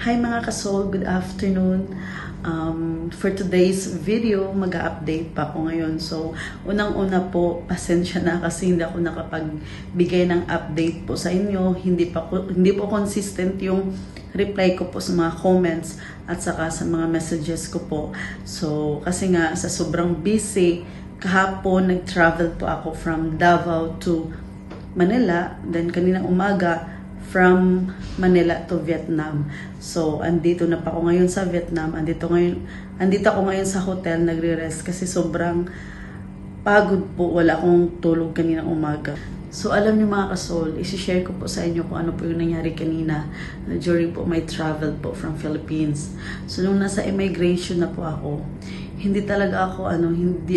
Hi mga kasol, good afternoon. For today's video, mag-update pa ako ngayon. So, unang-una po, pasensya na kasi hindi ako nakapagbigay ng update po sa inyo. Hindi po consistent yung reply ko po sa mga comments at saka sa mga messages ko po. So, kasi nga sa sobrang busy, kahapon nag-travel po ako from Davao to Manila. Then kaninang umaga, from Manila to Vietnam. So, andito na pa ako ngayon sa Vietnam. Andito ako ngayon sa hotel, nagre-rest kasi sobrang pagod po. Wala akong tulog kaninang umaga. So, alam niyo mga kasol, isi-share ko po sa inyo kung ano po yung nangyari kanina during po my travel po from Philippines. So, nung nasa immigration na po ako, hindi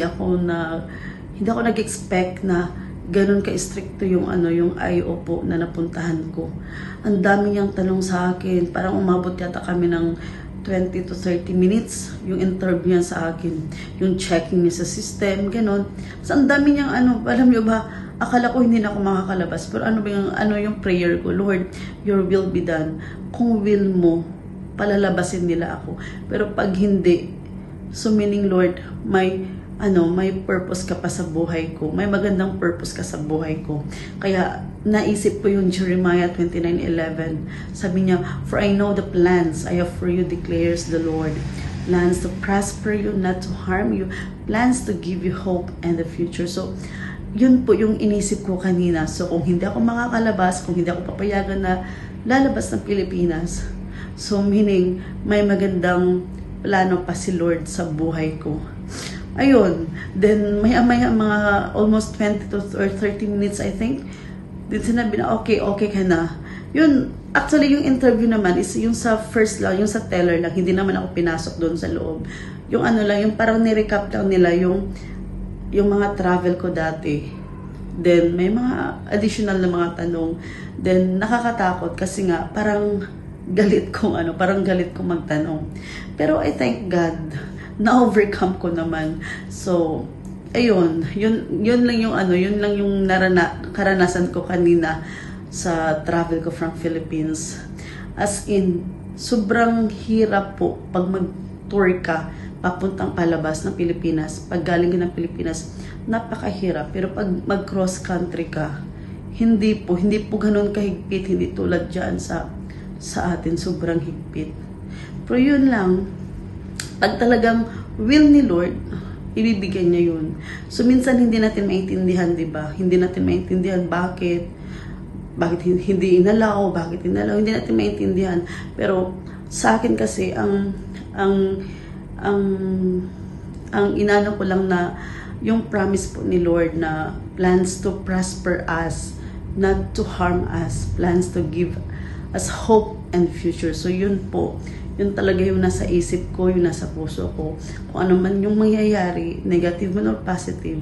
ako nag-expect na ganun ka-stricto yung IO po na napuntahan ko. Ang dami niyang tanong sa akin. Parang umabot yata kami ng 20 to 30 minutes yung interview niya sa akin. Yung checking niya sa system, ganun. So, ang dami niyang alam niyo ba, akala ko hindi na ako makakalabas. Pero yung prayer ko, Lord, your will be done. Kung will mo, palalabasin nila ako. Pero pag hindi, so meaning Lord, may purpose ka pa sa buhay ko. May magandang purpose ka sa buhay ko. Kaya naisip ko yung Jeremiah 29:11. Sabi niya, "For I know the plans I have for you, declares the Lord. Plans to prosper you, not to harm you. Plans to give you hope and the future." So, yun po yung inisip ko kanina. So, kung hindi ako makakalabas, kung hindi ako papayagan na lalabas ng Pilipinas, so meaning may magandang plano pa si Lord sa buhay ko. Ayun, then maya-maya mga almost 20 to or 30 minutes I think, din sinabi na okay ka na. Yun, actually yung interview naman is yung sa first lang, yung sa teller lang, hindi naman ako pinasok doon sa loob. Yung yung parang ni-recap lang nila yung mga travel ko dati. Then may mga additional na mga tanong. Then nakakatakot kasi nga parang galit kong magtanong. Pero I thank God na-overcome ko naman. So, ayun, yun lang yung karanasan ko kanina sa travel ko from Philippines. As in, sobrang hirap po pag mag-tour ka papuntang palabas ng Pilipinas. Pag galing ka ng Pilipinas, napakahirap. Pero pag mag-cross country ka, hindi po ganun kahigpit, hindi tulad dyan sa atin, sobrang higpit. Pero yun lang, pag talagang will ni Lord, ibibigay niya yun. So, minsan hindi natin maintindihan, di ba? Hindi natin maintindihan bakit hindi inalaw, hindi natin maintindihan. Pero, sa akin kasi, ang inano ko lang na, yung promise po ni Lord na plans to prosper us, not to harm us, plans to give us hope and future. So, yun po. Yun talaga yung nasa isip ko, yung nasa puso ko. Kung ano man yung mangyayari, negative man or positive.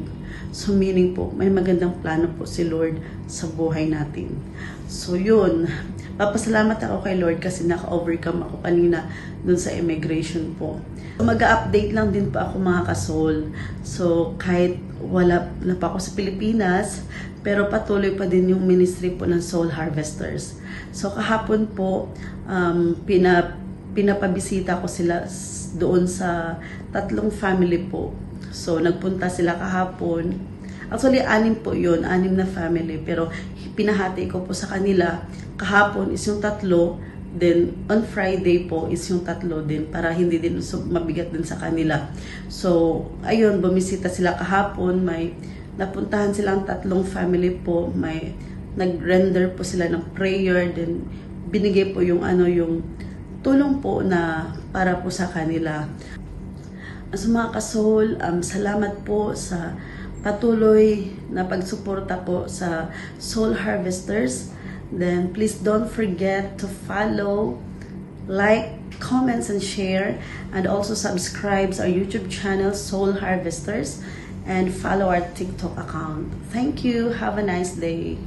So meaning po, may magandang plano po si Lord sa buhay natin. So yun, papasalamat ako kay Lord kasi naka-overcome ako kanina dun sa immigration po. Mag-update lang din po ako mga kasol. So kahit wala na pa ako sa Pilipinas, pero patuloy pa din yung ministry po ng Soul Harvesters. So kahapon po, pinapabisita ko sila doon sa 3 family po. So, nagpunta sila kahapon. Actually, 6 po yun, 6 na family. Pero, pinahati ko po sa kanila. Kahapon is yung 3, then on Friday po is yung 3 din para hindi din mabigat din sa kanila. So, ayun, bumisita sila kahapon. May napuntahan silang 3 family po. May nag-render po sila ng prayer. Then, binigay po yung yung tulong po na para po sa kanila. Sa mga kasol, salamat po sa patuloy na pagsuporta po sa Soul Harvesters. Then please don't forget to follow, like, comments, and share. And also subscribe to our YouTube channel, Soul Harvesters. And follow our TikTok account. Thank you. Have a nice day.